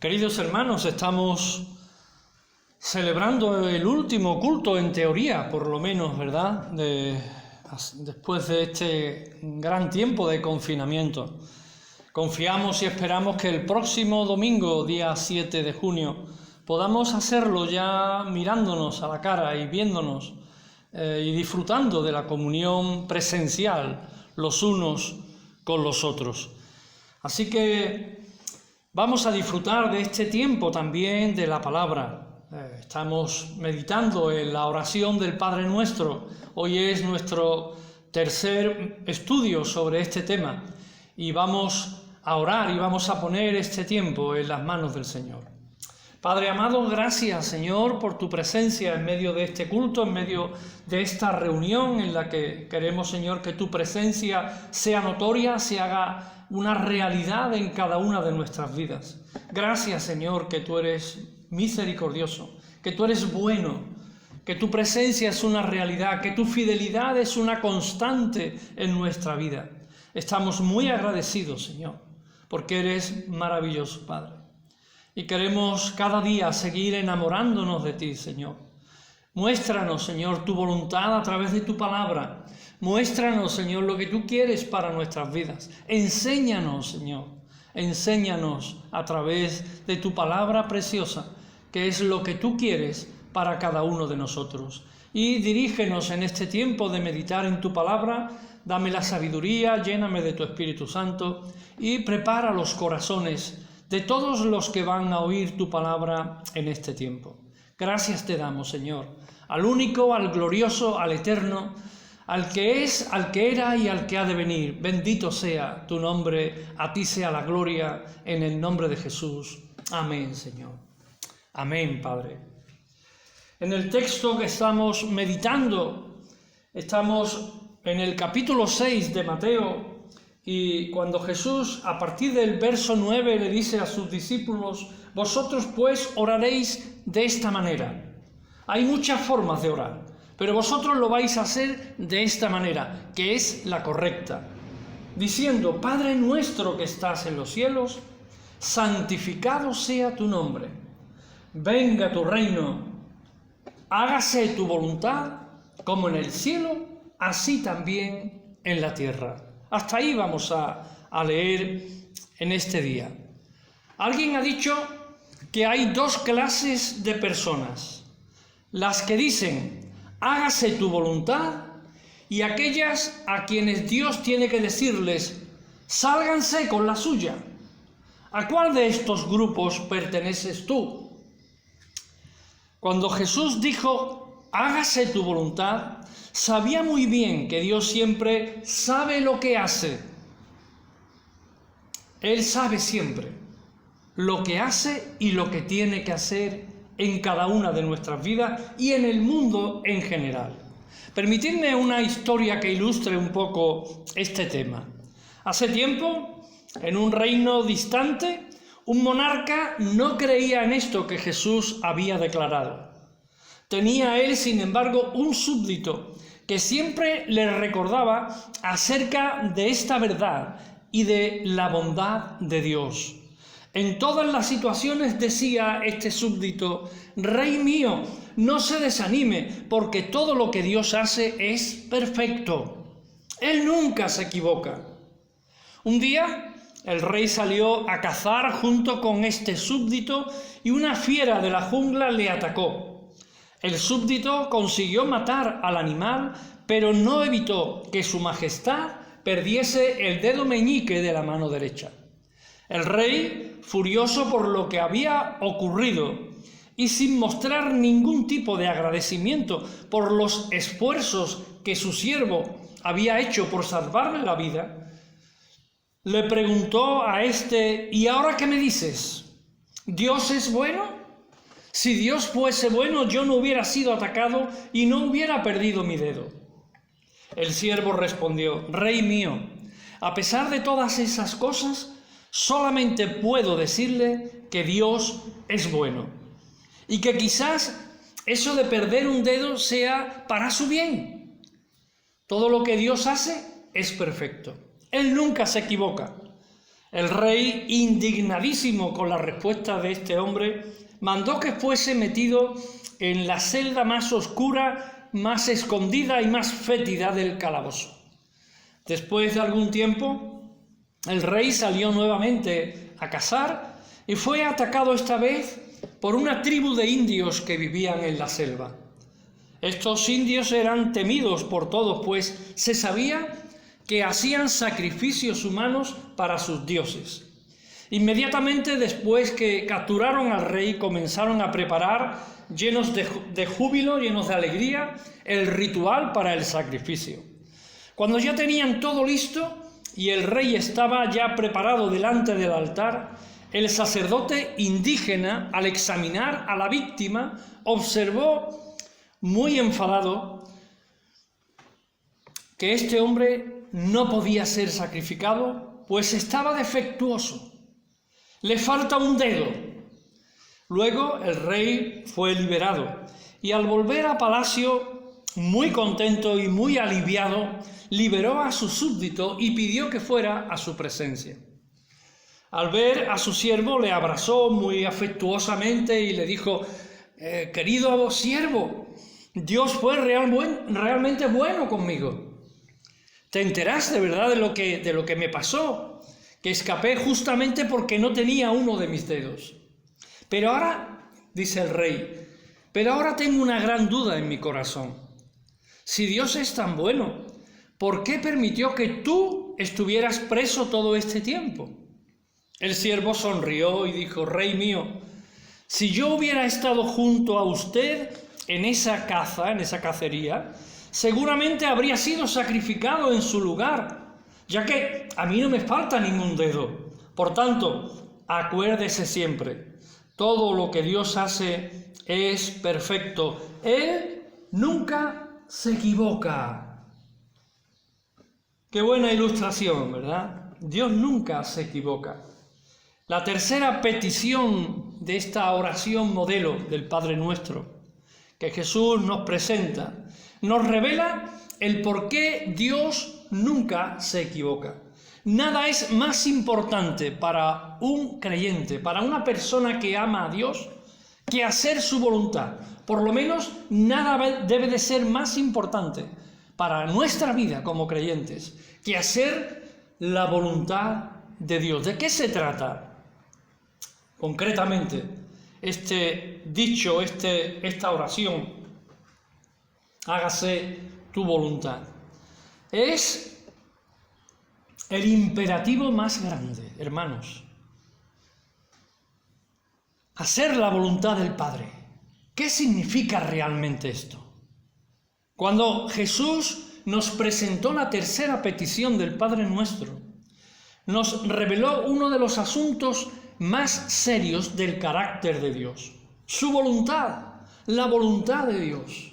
Queridos hermanos, estamos celebrando el último culto en teoría, por lo menos, ¿verdad? Después de este gran tiempo de confinamiento. Confiamos y esperamos que el próximo domingo, día 7 de junio, podamos hacerlo ya mirándonos a la cara y viéndonos y disfrutando de la comunión presencial los unos con los otros. Así que vamos a disfrutar de este tiempo también de la palabra. Estamos meditando en la oración del Padre Nuestro. Hoy es nuestro tercer estudio sobre este tema y vamos a orar y vamos a poner este tiempo en las manos del Señor. Padre amado, gracias, Señor, por tu presencia en medio de este culto, en medio de esta reunión en la que queremos, Señor, que tu presencia sea notoria, se haga una realidad en cada una de nuestras vidas. Gracias, Señor, que tú eres misericordioso, que tú eres bueno, que tu presencia es una realidad, que tu fidelidad es una constante en nuestra vida. Estamos muy agradecidos, Señor, porque eres maravilloso, Padre. Y queremos cada día seguir enamorándonos de ti, Señor. Muéstranos, Señor, tu voluntad a través de tu palabra. Muéstranos, Señor, lo que tú quieres para nuestras vidas. Enséñanos, Señor. Enséñanos a través de tu palabra preciosa, que es lo que tú quieres para cada uno de nosotros. Y dirígenos en este tiempo de meditar en tu palabra. Dame la sabiduría, lléname de tu Espíritu Santo y prepara los corazones de todos los que van a oír tu palabra en este tiempo. Gracias te damos, Señor, al único, al glorioso, al eterno, al que es, al que era y al que ha de venir. Bendito sea tu nombre, a ti sea la gloria, en el nombre de Jesús. Amén, Señor. Amén, Padre. En el texto que estamos meditando, estamos en el capítulo 6 de Mateo. Y cuando Jesús, a partir del verso 9, le dice a sus discípulos, vosotros pues oraréis de esta manera. Hay muchas formas de orar, pero vosotros lo vais a hacer de esta manera, que es la correcta. Diciendo, Padre nuestro que estás en los cielos, santificado sea tu nombre. Venga tu reino, hágase tu voluntad, como en el cielo, así también en la tierra. Hasta ahí vamos a leer en este día. Alguien ha dicho que hay dos clases de personas. Las que dicen, hágase tu voluntad, y aquellas a quienes Dios tiene que decirles, sálganse con la suya. ¿A cuál de estos grupos perteneces tú? Cuando Jesús dijo, hágase tu voluntad, sabía muy bien que Dios siempre sabe lo que hace. Él sabe siempre lo que hace y lo que tiene que hacer en cada una de nuestras vidas y en el mundo en general. Permitidme una historia que ilustre un poco este tema. Hace tiempo, en un reino distante, un monarca no creía en esto que Jesús había declarado. Tenía él, sin embargo, un súbdito que siempre le recordaba acerca de esta verdad y de la bondad de Dios. En todas las situaciones decía este súbdito, Rey mío, no se desanime, porque todo lo que Dios hace es perfecto. Él nunca se equivoca. Un día, el rey salió a cazar junto con este súbdito y una fiera de la jungla le atacó. El súbdito consiguió matar al animal, pero no evitó que su majestad perdiese el dedo meñique de la mano derecha. El rey, furioso por lo que había ocurrido y sin mostrar ningún tipo de agradecimiento por los esfuerzos que su siervo había hecho por salvarle la vida, le preguntó a este, ¿y ahora qué me dices? ¿Dios es bueno? Si Dios fuese bueno, yo no hubiera sido atacado y no hubiera perdido mi dedo. El siervo respondió, Rey mío, a pesar de todas esas cosas, solamente puedo decirle que Dios es bueno y que quizás eso de perder un dedo sea para su bien. Todo lo que Dios hace es perfecto. Él nunca se equivoca. El rey, indignadísimo con la respuesta de este hombre, mandó que fuese metido en la celda más oscura, más escondida y más fétida del calabozo. Después de algún tiempo, el rey salió nuevamente a cazar y fue atacado esta vez por una tribu de indios que vivían en la selva. Estos indios eran temidos por todos, pues se sabía que hacían sacrificios humanos para sus dioses. Inmediatamente después que capturaron al rey, comenzaron a preparar, llenos de júbilo, llenos de alegría, el ritual para el sacrificio. Cuando ya tenían todo listo y el rey estaba ya preparado delante del altar, el sacerdote indígena, al examinar a la víctima, observó muy enfadado que este hombre no podía ser sacrificado, pues estaba defectuoso. Le falta un dedo. Luego el rey fue liberado y al volver a palacio, muy contento y muy aliviado, liberó a su súbdito y pidió que fuera a su presencia. Al ver a su siervo, le abrazó muy afectuosamente y le dijo: querido siervo, Dios fue realmente bueno conmigo. ¿Te enteraste, verdad, de lo que me pasó? Que escapé justamente porque no tenía uno de mis dedos. Pero ahora, dice el rey, pero ahora tengo una gran duda en mi corazón. Si Dios es tan bueno, ¿por qué permitió que tú estuvieras preso todo este tiempo? El siervo sonrió y dijo: Rey mío, si yo hubiera estado junto a usted en esa cacería, seguramente habría sido sacrificado en su lugar, ya que a mí no me falta ningún dedo. Por tanto, acuérdese siempre, todo lo que Dios hace es perfecto. Él nunca se equivoca. Qué buena ilustración, ¿verdad? Dios nunca se equivoca. La tercera petición de esta oración modelo del Padre Nuestro que Jesús nos presenta, nos revela el por qué Dios nunca se equivoca. Nada es más importante para un creyente, para una persona que ama a Dios, que hacer su voluntad. Por lo menos nada debe de ser más importante para nuestra vida como creyentes que hacer la voluntad de Dios. ¿De qué se trata? Concretamente, este dicho, esta oración, hágase tu voluntad, es el imperativo más grande, hermanos. Hacer la voluntad del Padre. ¿Qué significa realmente esto? Cuando Jesús nos presentó la tercera petición del Padre Nuestro, nos reveló uno de los asuntos más serios del carácter de Dios, su voluntad, la voluntad de Dios.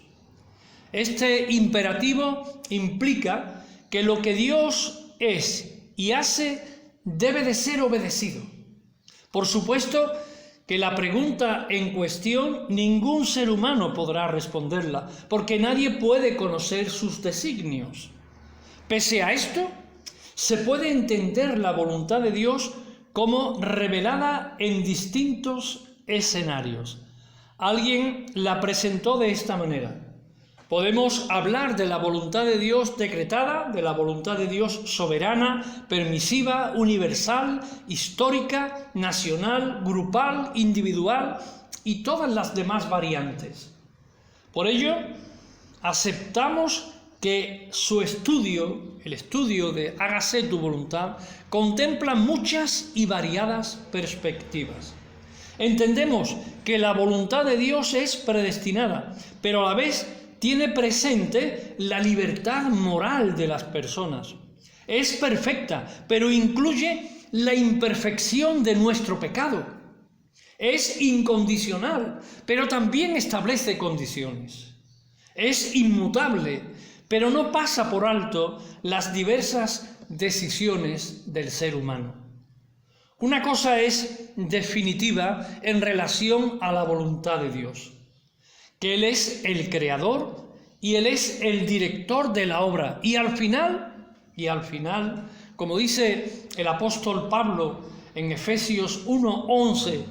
Este imperativo implica que lo que Dios es y hace debe de ser obedecido. Por supuesto que la pregunta en cuestión ningún ser humano podrá responderla, porque nadie puede conocer sus designios. Pese a esto, se puede entender la voluntad de Dios como revelada en distintos escenarios. Alguien la presentó de esta manera. Podemos hablar de la voluntad de Dios decretada, de la voluntad de Dios soberana, permisiva, universal, histórica, nacional, grupal, individual y todas las demás variantes. Por ello, aceptamos que su estudio, el estudio de Hágase tu voluntad, contempla muchas y variadas perspectivas. Entendemos que la voluntad de Dios es predestinada, pero a la vez tiene presente la libertad moral de las personas. Es perfecta, pero incluye la imperfección de nuestro pecado. Es incondicional, pero también establece condiciones. Es inmutable, pero no pasa por alto las diversas decisiones del ser humano. Una cosa es definitiva en relación a la voluntad de Dios, que Él es el creador y Él es el director de la obra, y al final Como dice el apóstol Pablo en Efesios 1:11,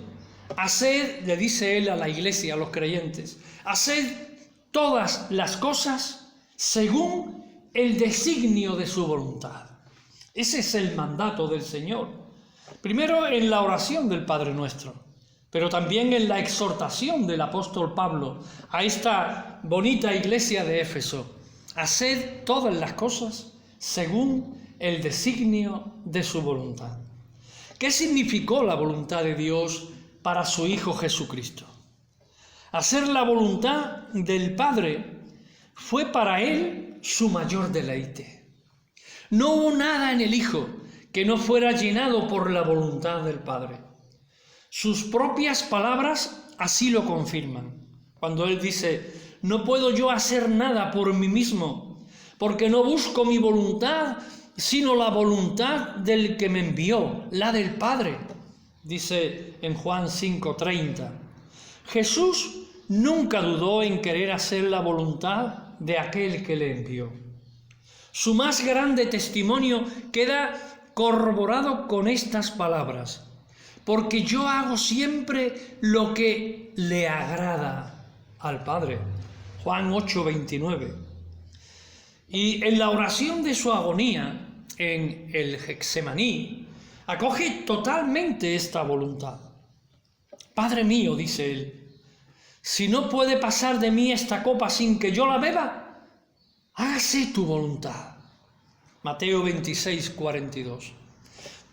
haced, le dice él a la iglesia, a los creyentes, haced todas las cosas según el designio de su voluntad. Ese es el mandato del Señor. Primero en la oración del Padre Nuestro, pero también en la exhortación del apóstol Pablo a esta bonita iglesia de Éfeso. Haced todas las cosas según el designio de su voluntad. ¿Qué significó la voluntad de Dios para su Hijo Jesucristo? Hacer la voluntad del Padre fue para él su mayor deleite. No hubo nada en el Hijo que no fuera llenado por la voluntad del Padre. Sus propias palabras así lo confirman. Cuando él dice, no puedo yo hacer nada por mí mismo, porque no busco mi voluntad, sino la voluntad del que me envió, la del Padre, dice en Juan 5:30. Jesús nunca dudó en querer hacer la voluntad de aquel que le envió. Su más grande testimonio queda corroborado con estas palabras: porque yo hago siempre lo que le agrada al Padre. Juan 8:29. Y en la oración de su agonía, en el Getsemaní, acoge totalmente esta voluntad. Padre mío, dice él, si no puede pasar de mí esta copa sin que yo la beba, hágase tu voluntad. Mateo 26:42.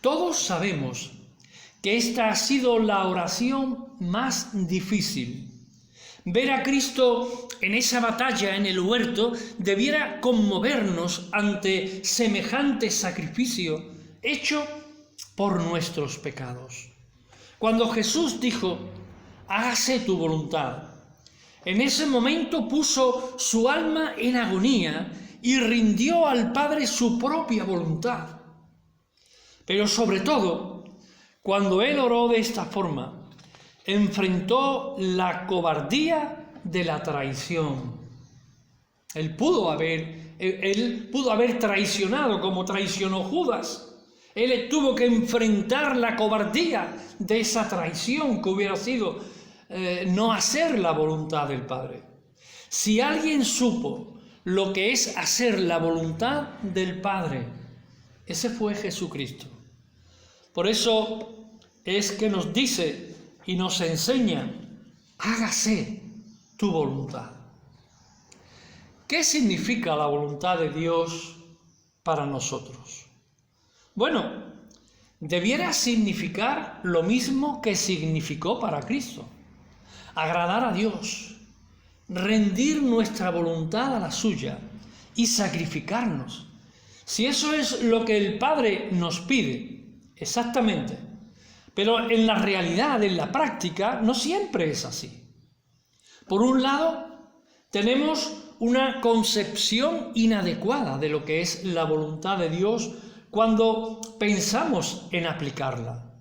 Todos sabemos que esta ha sido la oración más difícil. Ver a Cristo en esa batalla en el huerto debiera conmovernos ante semejante sacrificio hecho por nuestros pecados. Cuando Jesús dijo, hágase tu voluntad, en ese momento puso su alma en agonía y rindió al Padre su propia voluntad. Pero sobre todo, cuando él oró de esta forma, enfrentó la cobardía de la traición. Él pudo haber traicionado como traicionó Judas. Él tuvo que enfrentar la cobardía de esa traición que hubiera sido no hacer la voluntad del Padre. Si alguien supo lo que es hacer la voluntad del Padre, ese fue Jesucristo. Por eso es que nos dice y nos enseña, hágase tu voluntad. ¿Qué significa la voluntad de Dios para nosotros? Bueno, debiera significar lo mismo que significó para Cristo: agradar a Dios, rendir nuestra voluntad a la suya y sacrificarnos. Si eso es lo que el Padre nos pide, exactamente. Pero en la realidad, en la práctica, no siempre es así. Por un lado, tenemos una concepción inadecuada de lo que es la voluntad de Dios cuando pensamos en aplicarla.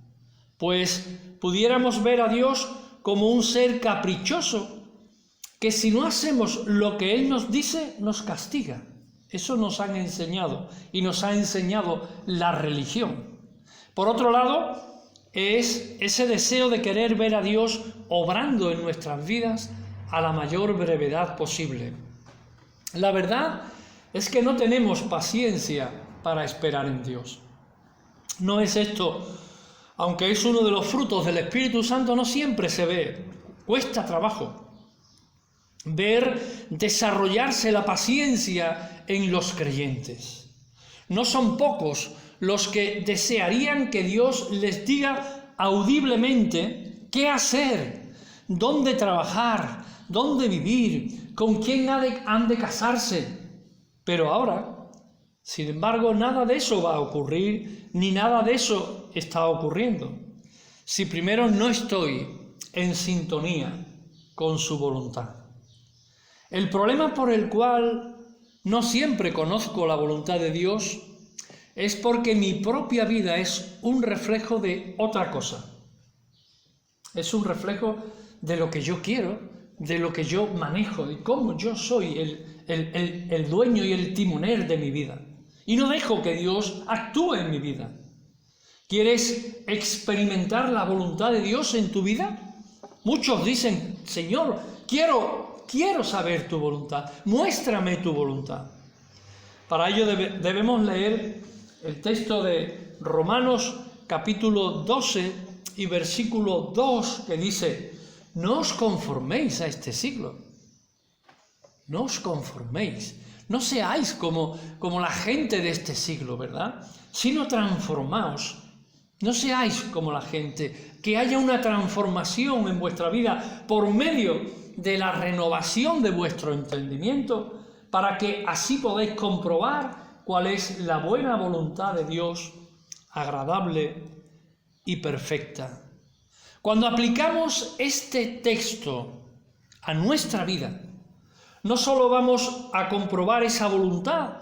Pues pudiéramos ver a Dios como un ser caprichoso que si no hacemos lo que Él nos dice, nos castiga. Eso nos han enseñado y nos ha enseñado la religión. Por otro lado, es ese deseo de querer ver a Dios obrando en nuestras vidas a la mayor brevedad posible. La verdad es que no tenemos paciencia para esperar en Dios. No es esto, aunque es uno de los frutos del Espíritu Santo, no siempre se ve. Cuesta trabajo ver desarrollarse la paciencia en los creyentes. No son pocos los que desearían que Dios les diga audiblemente qué hacer, dónde trabajar, dónde vivir, con quién han de casarse. Pero ahora, sin embargo, nada de eso va a ocurrir, ni nada de eso está ocurriendo, si primero no estoy en sintonía con su voluntad. El problema por el cual no siempre conozco la voluntad de Dios es porque mi propia vida es un reflejo de otra cosa. Es un reflejo de lo que yo quiero, de lo que yo manejo, de cómo yo soy el dueño y el timonel de mi vida. y no dejo que Dios actúe en mi vida. ¿Quieres experimentar la voluntad de Dios en tu vida? Muchos dicen, Señor, quiero saber tu voluntad, muéstrame tu voluntad. Para ello debemos leer el texto de Romanos capítulo 12 y versículo 2, que dice, no os conforméis a este siglo, no os conforméis, no seáis como la gente de este siglo, ¿verdad? Sino transformaos, no seáis como la gente, que haya una transformación en vuestra vida por medio de la renovación de vuestro entendimiento, para que así podáis comprobar cuál es la buena voluntad de Dios, agradable y perfecta. Cuando aplicamos este texto a nuestra vida, no solo vamos a comprobar esa voluntad,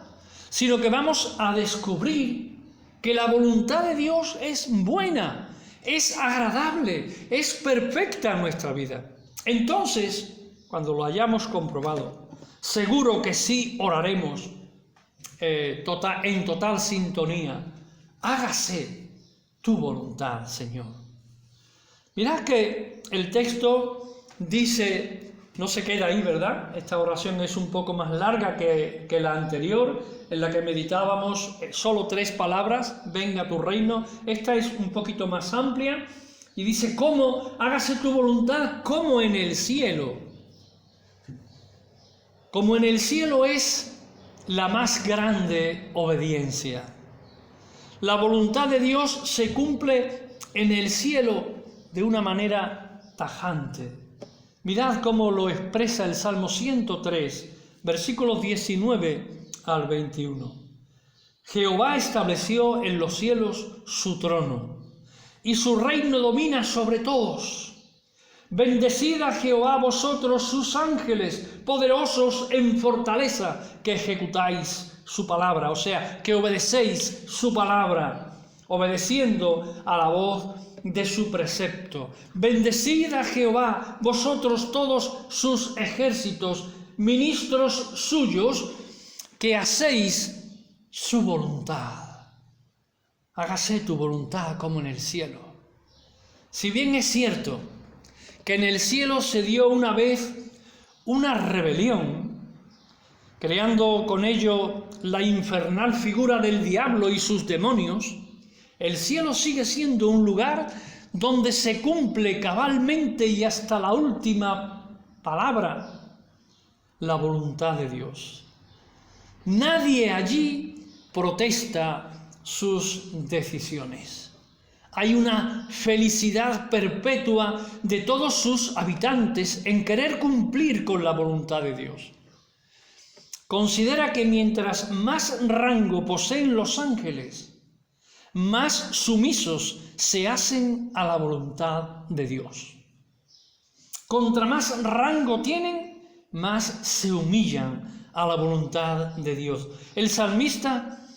sino que vamos a descubrir que la voluntad de Dios es buena, es agradable, es perfecta en nuestra vida. Entonces, cuando lo hayamos comprobado, seguro que sí oraremos en total sintonía. Hágase tu voluntad, Señor. Mirad que el texto dice, no se queda ahí, ¿verdad? Esta oración es un poco más larga que la anterior, en la que meditábamos solo 3 palabras, venga tu reino. Esta es un poquito más amplia y dice, ¿cómo? Hágase tu voluntad como en el cielo. Como en el cielo es la más grande obediencia. La voluntad de Dios se cumple en el cielo de una manera tajante. Mirad cómo lo expresa el Salmo 103, versículos 19 al 21. Jehová estableció en los cielos su trono, y su reino domina sobre todos. Bendecid a Jehová vosotros sus ángeles, poderosos en fortaleza, que ejecutáis su palabra, o sea, que obedecéis su palabra, obedeciendo a la voz de su precepto. Bendecid a Jehová vosotros todos sus ejércitos, ministros suyos, que hacéis su voluntad. Hágase tu voluntad como en el cielo. Si bien es cierto que en el cielo se dio una vez una rebelión, creando con ello la infernal figura del diablo y sus demonios, el cielo sigue siendo un lugar donde se cumple cabalmente y hasta la última palabra la voluntad de Dios. Nadie allí protesta sus decisiones. Hay una felicidad perpetua de todos sus habitantes en querer cumplir con la voluntad de Dios. Considera que mientras más rango poseen los ángeles, más sumisos se hacen a la voluntad de Dios. Contra más rango tienen, más se humillan a la voluntad de Dios. El salmista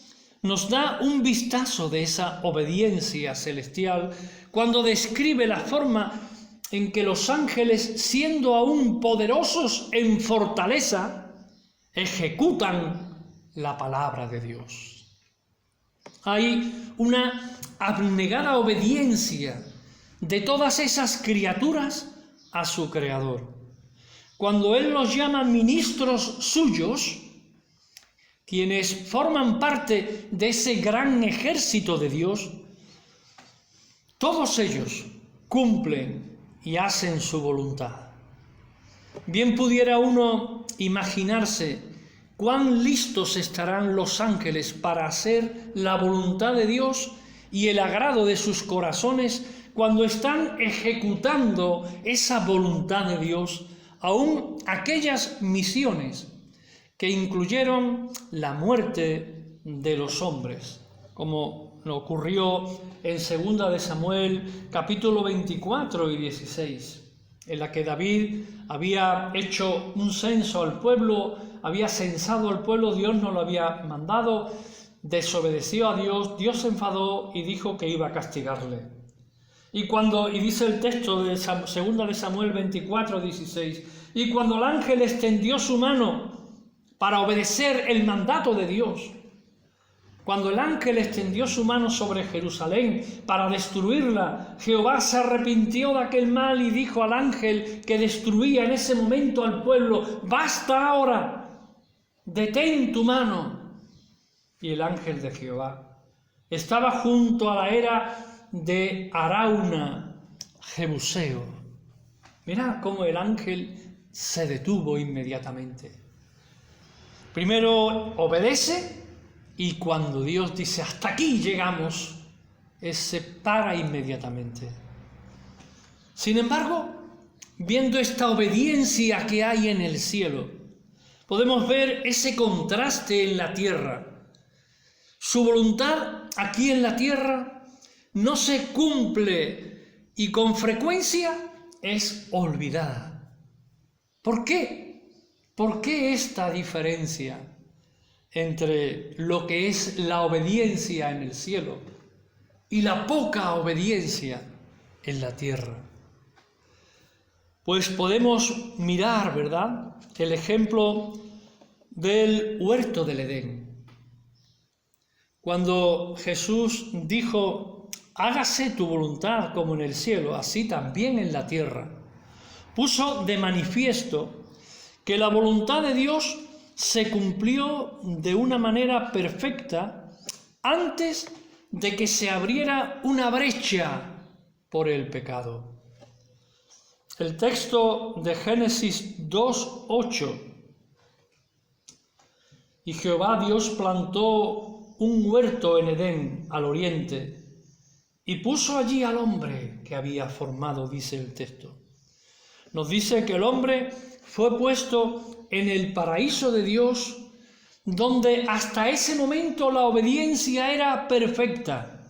nos da un vistazo de esa obediencia celestial cuando describe la forma en que los ángeles, siendo aún poderosos en fortaleza, ejecutan la palabra de Dios. Hay una abnegada obediencia de todas esas criaturas a su Creador. Cuando Él los llama ministros suyos, quienes forman parte de ese gran ejército de Dios, todos ellos cumplen y hacen su voluntad. Bien pudiera uno imaginarse cuán listos estarán los ángeles para hacer la voluntad de Dios y el agrado de sus corazones cuando están ejecutando esa voluntad de Dios, aún aquellas misiones que incluyeron la muerte de los hombres, como lo ocurrió en 2 de Samuel, capítulo 24 y 16, en la que David había hecho un censo al pueblo, había censado al pueblo, Dios no lo había mandado, desobedeció a Dios, Dios se enfadó y dijo que iba a castigarle. Y dice el texto de 2 de Samuel 24, 16, y cuando el ángel extendió su mano para obedecer el mandato de Dios, Cuando el ángel extendió su mano sobre Jerusalén para destruirla, Jehová se arrepintió de aquel mal y dijo al ángel que destruía en ese momento al pueblo: «Basta ahora, detén tu mano». Y el ángel de Jehová estaba junto a la era de Arauna, Jebuseo. Mirad cómo el ángel se detuvo inmediatamente. Primero obedece, y cuando Dios dice «hasta aquí llegamos», Él se para inmediatamente. Sin embargo, viendo esta obediencia que hay en el cielo, podemos ver ese contraste en la tierra. Su voluntad aquí en la tierra no se cumple y con frecuencia es olvidada. ¿Por qué? ¿Por qué esta diferencia entre lo que es la obediencia en el cielo y la poca obediencia en la tierra? Pues podemos mirar, ¿verdad?, el ejemplo del huerto del Edén. Cuando Jesús dijo: «Hágase tu voluntad como en el cielo, así también en la tierra», puso de manifiesto que la voluntad de Dios se cumplió de una manera perfecta antes de que se abriera una brecha por el pecado. El texto de Génesis 2:8: «Y Jehová Dios plantó un huerto en Edén al oriente, y puso allí al hombre que había formado», dice el texto. Nos dice que el hombre fue puesto en el paraíso de Dios, donde hasta ese momento la obediencia era perfecta.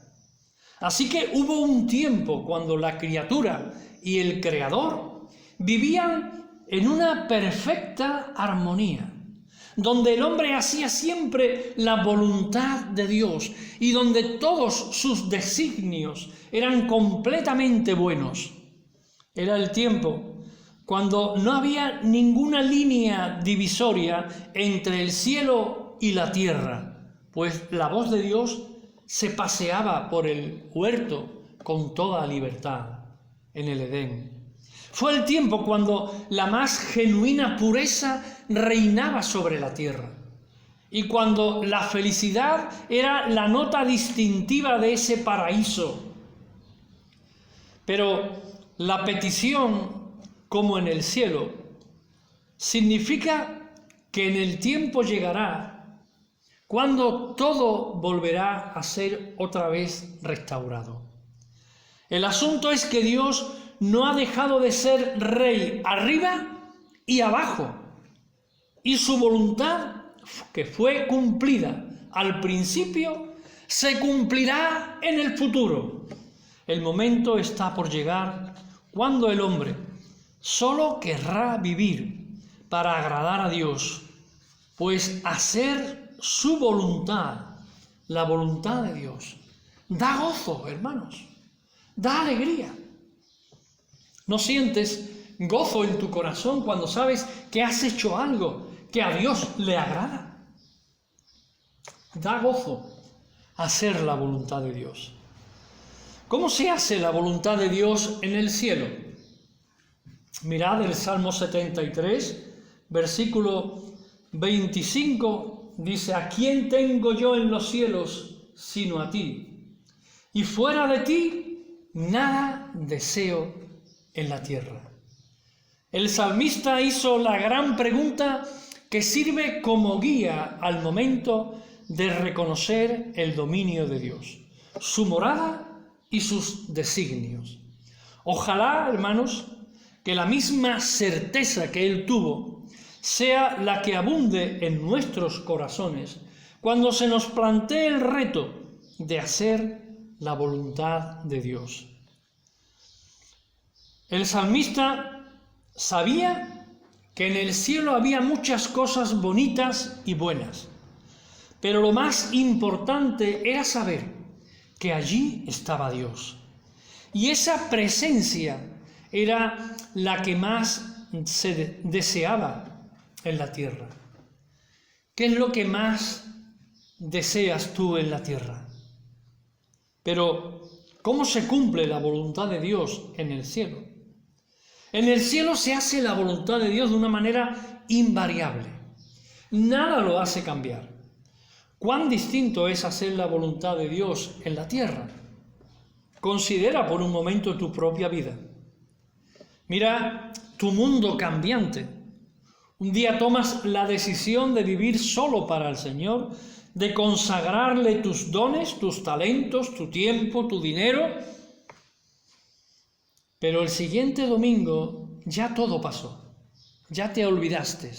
Así que hubo un tiempo cuando la criatura y el Creador vivían en una perfecta armonía, donde el hombre hacía siempre la voluntad de Dios y donde todos sus designios eran completamente buenos. Era el tiempo cuando no había ninguna línea divisoria entre el cielo y la tierra, pues la voz de Dios se paseaba por el huerto con toda libertad en el Edén. Fue el tiempo cuando la más genuina pureza reinaba sobre la tierra y cuando la felicidad era la nota distintiva de ese paraíso. Pero la petición, como en el cielo, significa que en el tiempo llegará cuando todo volverá a ser otra vez restaurado. El asunto es que Dios no ha dejado de ser rey arriba y abajo, y su voluntad, que fue cumplida al principio, se cumplirá en el futuro. El momento está por llegar cuando el hombre solo querrá vivir para agradar a Dios, pues hacer su voluntad, la voluntad de Dios, da gozo, hermanos, da alegría. ¿No sientes gozo en tu corazón cuando sabes que has hecho algo que a Dios le agrada? Da gozo hacer la voluntad de Dios. ¿Cómo se hace la voluntad de Dios en el cielo? Mirad el Salmo 73, versículo 25, dice: «¿A quién tengo yo en los cielos sino a ti? Y fuera de ti nada deseo en la tierra». El salmista hizo la gran pregunta que sirve como guía al momento de reconocer el dominio de Dios, su morada y sus designios. Ojalá, hermanos, que la misma certeza que él tuvo sea la que abunde en nuestros corazones cuando se nos plantee el reto de hacer la voluntad de Dios. El salmista sabía que en el cielo había muchas cosas bonitas y buenas, pero lo más importante era saber que allí estaba Dios. Y esa presencia era la que más se deseaba en la tierra. ¿Qué es lo que más deseas tú en la tierra? Pero, ¿cómo se cumple la voluntad de Dios en el cielo? En el cielo se hace la voluntad de Dios de una manera invariable. Nada lo hace cambiar. ¿Cuán distinto es hacer la voluntad de Dios en la tierra? Considera por un momento tu propia vida. Mira tu mundo cambiante. Un día tomas la decisión de vivir solo para el Señor, de consagrarle tus dones, tus talentos, tu tiempo, tu dinero. Pero el siguiente domingo ya todo pasó, ya te olvidaste.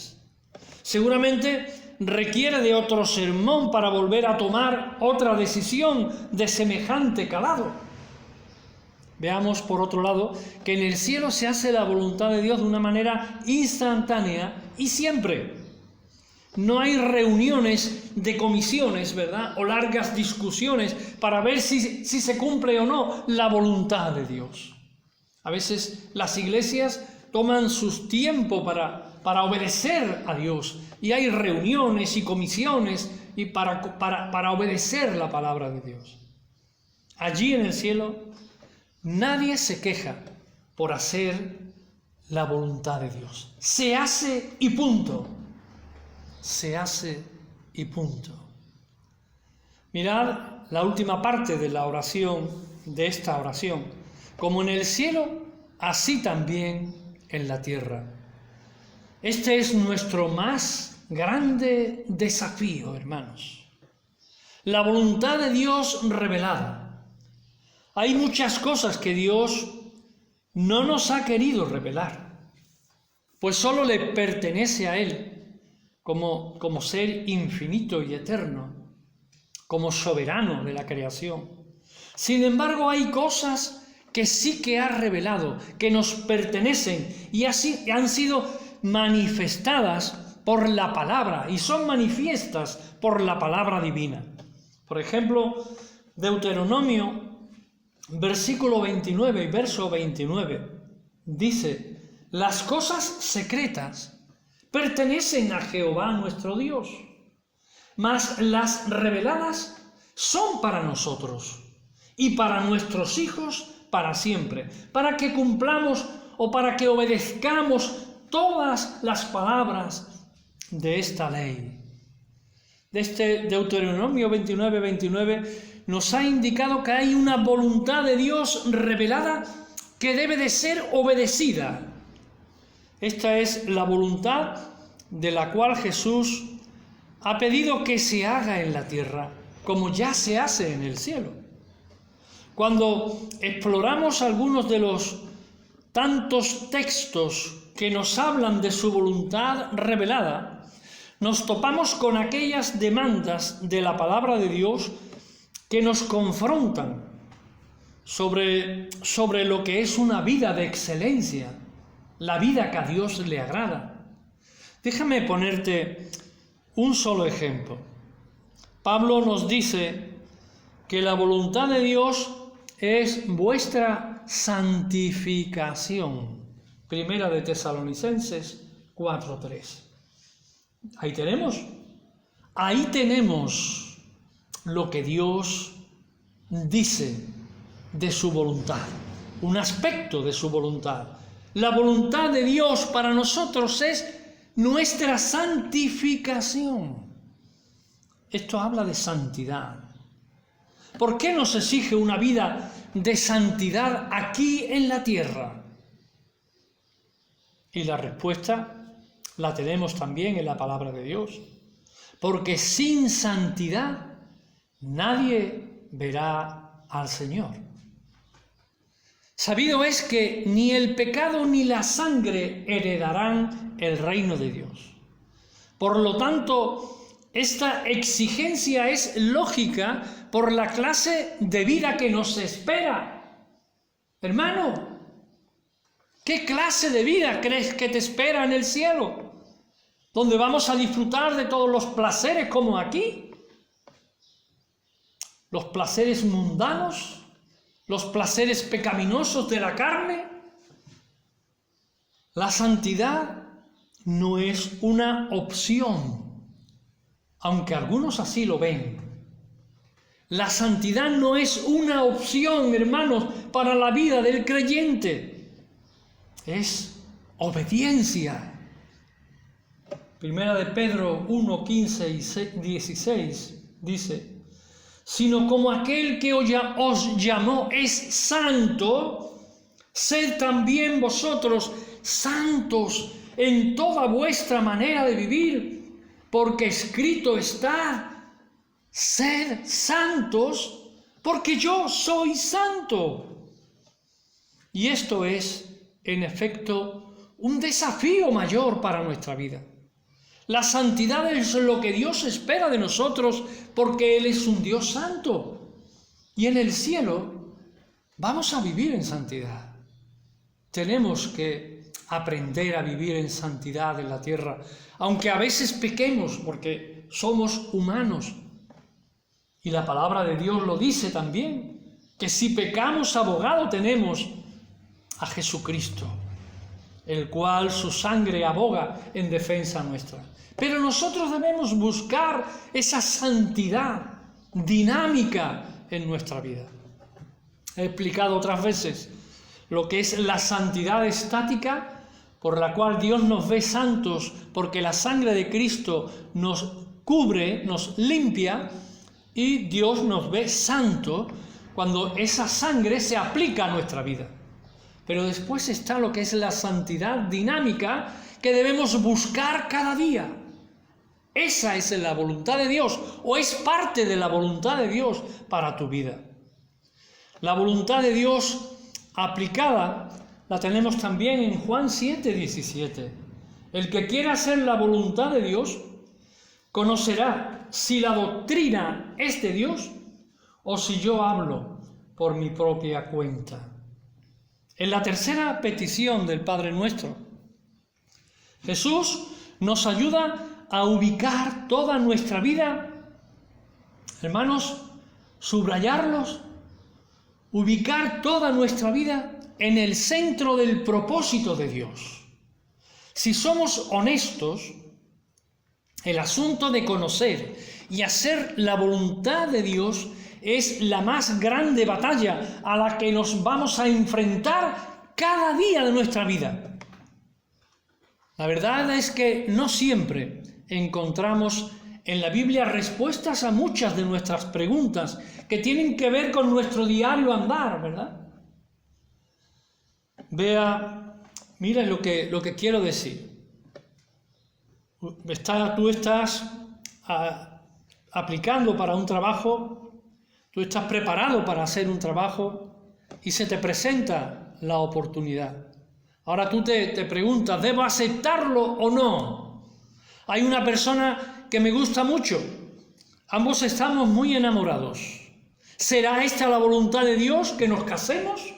Seguramente requiere de otro sermón para volver a tomar otra decisión de semejante calado. Veamos, por otro lado, que en el cielo se hace la voluntad de Dios de una manera instantánea y siempre. No hay reuniones de comisiones, ¿verdad? O largas discusiones para ver si se cumple o no la voluntad de Dios. A veces las iglesias toman su tiempo para obedecer a Dios y hay reuniones y comisiones y para obedecer la palabra de Dios. Allí en el cielo nadie se queja por hacer la voluntad de Dios. Se hace y punto. Se hace y punto. Mirad la última parte de la oración, de esta oración. Como en el cielo, así también en la tierra. Este es nuestro más grande desafío, hermanos. La voluntad de Dios revelada. Hay muchas cosas que Dios no nos ha querido revelar, pues solo le pertenece a Él como ser infinito y eterno, como soberano de la creación. Sin embargo, hay cosas que sí que ha revelado, que nos pertenecen y así han sido manifestadas por la palabra y son manifiestas por la palabra divina. Por ejemplo, Deuteronomio, versículo 29 y verso 29, dice: las cosas secretas pertenecen a Jehová nuestro Dios, mas las reveladas son para nosotros y para nuestros hijos para siempre, para que cumplamos o para que obedezcamos todas las palabras de esta ley. De este Deuteronomio 29 nos ha indicado que hay una voluntad de Dios revelada que debe de ser obedecida. Esta es la voluntad de la cual Jesús ha pedido que se haga en la tierra, como ya se hace en el cielo. Cuando exploramos algunos de los tantos textos que nos hablan de su voluntad revelada, nos topamos con aquellas demandas de la palabra de Dios que nos confrontan sobre lo que es una vida de excelencia, la vida que a Dios le agrada. Déjame ponerte un solo ejemplo. Pablo nos dice que la voluntad de Dios es vuestra santificación. Primera de Tesalonicenses 4:3. Ahí tenemos lo que Dios dice de su voluntad, un aspecto de su voluntad. La voluntad de Dios para nosotros es nuestra santificación. Esto habla de santidad. ¿Por qué nos exige una vida de santidad aquí en la tierra? Y la respuesta la tenemos también en la palabra de Dios. Porque sin santidad nadie verá al Señor. Sabido es que ni el pecado ni la sangre heredarán el reino de Dios. Por lo tanto, esta exigencia es lógica por la clase de vida que nos espera. Hermano, ¿qué clase de vida crees que te espera en el cielo? ¿Donde vamos a disfrutar de todos los placeres como aquí? ¿Los placeres mundanos? ¿Los placeres pecaminosos de la carne? La santidad no es una opción. aunque algunos así lo ven. La santidad no es una opción, hermanos, para la vida del creyente. Es obediencia. Primera de Pedro 1, 15 y 16 dice: sino como aquel que os llamó es santo, sed también vosotros santos en toda vuestra manera de vivir, porque escrito está: sed santos, porque yo soy santo. Y esto es, en efecto, un desafío mayor para nuestra vida. La santidad es lo que Dios espera de nosotros, porque Él es un Dios santo. Y en el cielo vamos a vivir en santidad. Tenemos que aprender a vivir en santidad en la tierra, aunque a veces pequemos, porque somos humanos. Y la palabra de Dios lo dice también, que si pecamos, abogado tenemos a Jesucristo, el cual su sangre aboga en defensa nuestra. Pero nosotros debemos buscar esa santidad dinámica en nuestra vida. He explicado otras veces lo que es la santidad estática, por la cual Dios nos ve santos, porque la sangre de Cristo nos cubre, nos limpia, y Dios nos ve santo cuando esa sangre se aplica a nuestra vida. Pero después está lo que es la santidad dinámica que debemos buscar cada día. Esa es la voluntad de Dios, o es parte de la voluntad de Dios para tu vida. La voluntad de Dios aplicada la tenemos también en Juan 7:17. El que quiera hacer la voluntad de Dios conocerá si la doctrina es de Dios o si yo hablo por mi propia cuenta. En la tercera petición del Padre Nuestro, Jesús nos ayuda a ubicar toda nuestra vida, hermanos, subrayarlos, ubicar toda nuestra vida en el centro del propósito de Dios. Si somos honestos, el asunto de conocer y hacer la voluntad de Dios es la más grande batalla a la que nos vamos a enfrentar cada día de nuestra vida. La verdad es que no siempre encontramos en la Biblia respuestas a muchas de nuestras preguntas que tienen que ver con nuestro diario andar, ¿verdad? Mira lo que quiero decir. Tú estás aplicando para un trabajo, tú estás preparado para hacer un trabajo y se te presenta la oportunidad. Ahora tú te preguntas, ¿debo aceptarlo o no? Hay una persona que me gusta mucho, ambos estamos muy enamorados. ¿Será esta la voluntad de Dios, que nos casemos?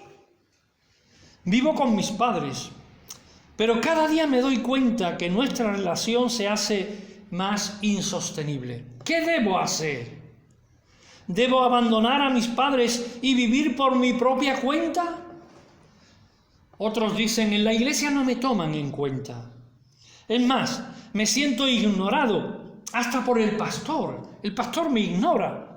Vivo con mis padres, pero cada día me doy cuenta que nuestra relación se hace más insostenible. ¿Qué debo hacer? ¿Debo abandonar a mis padres y vivir por mi propia cuenta? Otros dicen, en la iglesia no me toman en cuenta. Es más, me siento ignorado, hasta por el pastor. El pastor me ignora.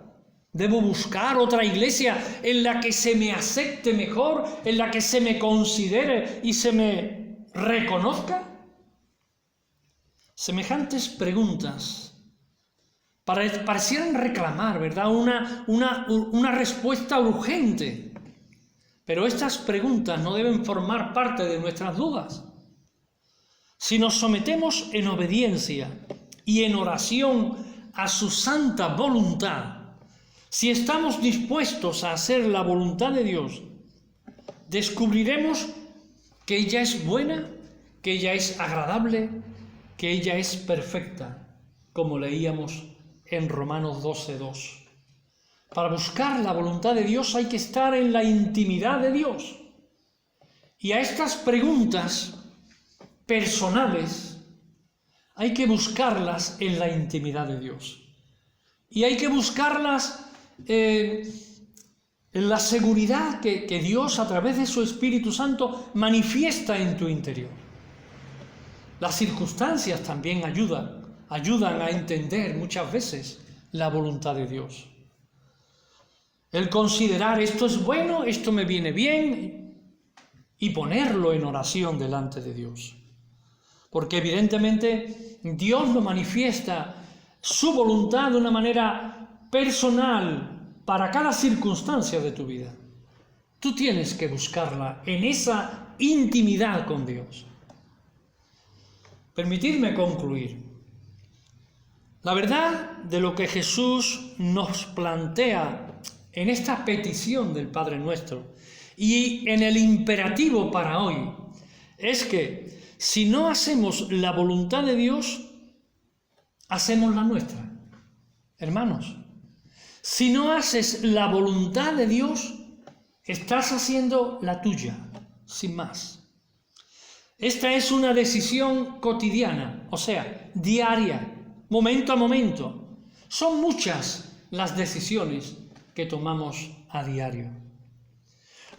¿Debo buscar otra iglesia en la que se me acepte mejor, en la que se me considere y se me reconozca? Semejantes preguntas parecieran reclamar, ¿verdad?, una respuesta urgente. Pero estas preguntas no deben formar parte de nuestras dudas. Si nos sometemos en obediencia y en oración a su santa voluntad, si estamos dispuestos a hacer la voluntad de Dios, descubriremos que ella es buena, que ella es agradable, que ella es perfecta, como leíamos en Romanos 12:2. Para buscar la voluntad de Dios hay que estar en la intimidad de Dios. Y a estas preguntas personales hay que buscarlas en la intimidad de Dios. Y hay que buscarlas en la seguridad que Dios, a través de su Espíritu Santo, manifiesta en tu interior. Las circunstancias también ayudan ayudan a entender muchas veces la voluntad de Dios. El considerar esto es bueno, esto me viene bien, y ponerlo en oración delante de Dios. Porque evidentemente Dios nos manifiesta su voluntad de una manera personal para cada circunstancia de tu vida. Tú tienes que buscarla en esa intimidad con Dios. Permitidme concluir. La verdad de lo que Jesús nos plantea en esta petición del Padre Nuestro y en el imperativo para hoy es que si no hacemos la voluntad de Dios, hacemos la nuestra. Hermanos, si no haces la voluntad de Dios, estás haciendo la tuya, sin más. Esta es una decisión cotidiana, o sea, diaria, momento a momento. Son muchas las decisiones que tomamos a diario.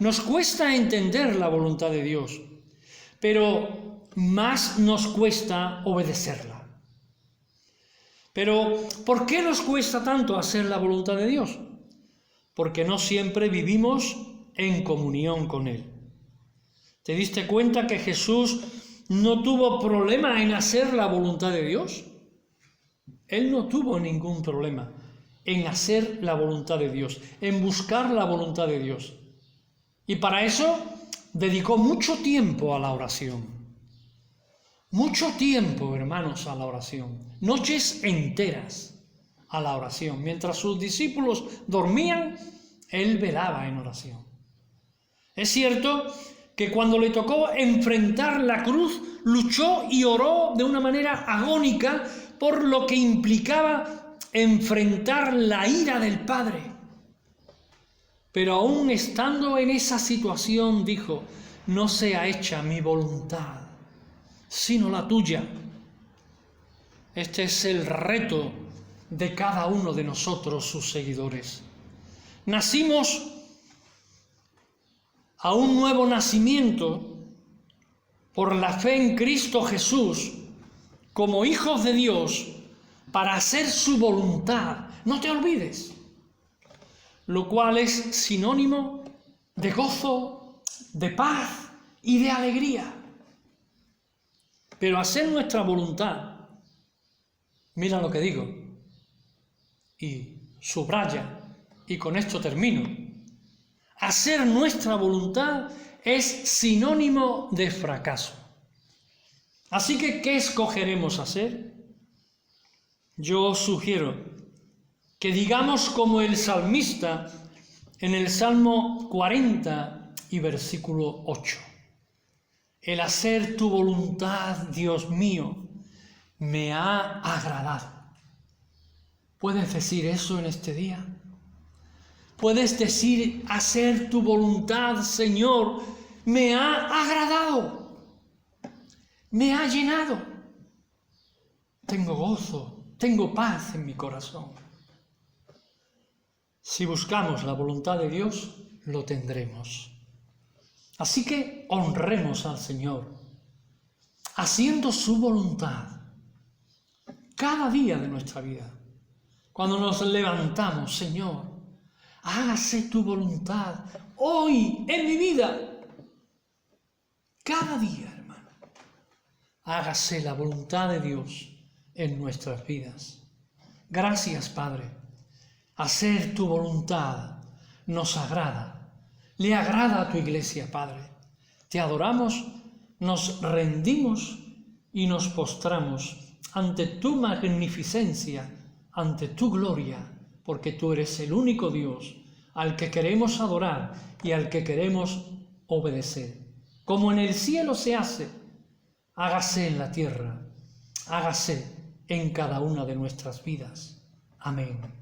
Nos cuesta entender la voluntad de Dios, pero más nos cuesta obedecerla. Pero, ¿por qué nos cuesta tanto hacer la voluntad de Dios? Porque no siempre vivimos en comunión con Él. ¿Te diste cuenta que Jesús no tuvo problema en hacer la voluntad de Dios? Él no tuvo ningún problema en hacer la voluntad de Dios, en buscar la voluntad de Dios. Y para eso dedicó mucho tiempo a la oración. Mucho tiempo, hermanos, a la oración. Noches enteras a la oración. Mientras sus discípulos dormían, Él velaba en oración. Es cierto que cuando le tocó enfrentar la cruz, luchó y oró de una manera agónica por lo que implicaba enfrentar la ira del Padre. Pero aún estando en esa situación, dijo: no sea hecha mi voluntad, sino la tuya. Este es el reto de cada uno de nosotros, sus seguidores. Nacimos a un nuevo nacimiento por la fe en Cristo Jesús como hijos de Dios para hacer su voluntad. No te olvides, lo cual es sinónimo de gozo, de paz y de alegría. Pero hacer nuestra voluntad, mira lo que digo, y subraya, y con esto termino. Hacer nuestra voluntad es sinónimo de fracaso. Así que, ¿qué escogeremos hacer? Yo os sugiero que digamos como el salmista en el Salmo 40 y versículo 8. El hacer tu voluntad, Dios mío, me ha agradado. ¿Puedes decir eso en este día? ¿Puedes decir, hacer tu voluntad, Señor, me ha agradado, me ha llenado? Tengo gozo, tengo paz en mi corazón. Si buscamos la voluntad de Dios, lo tendremos. Así que honremos al Señor, haciendo su voluntad cada día de nuestra vida. Cuando nos levantamos, Señor, hágase tu voluntad hoy en mi vida. Cada día, hermano, hágase la voluntad de Dios en nuestras vidas. Gracias, Padre. Hacer tu voluntad nos agrada. Le agrada a tu iglesia, Padre. Te adoramos, nos rendimos y nos postramos ante tu magnificencia, ante tu gloria, porque tú eres el único Dios al que queremos adorar y al que queremos obedecer. Como en el cielo se hace, hágase en la tierra, hágase en cada una de nuestras vidas. Amén.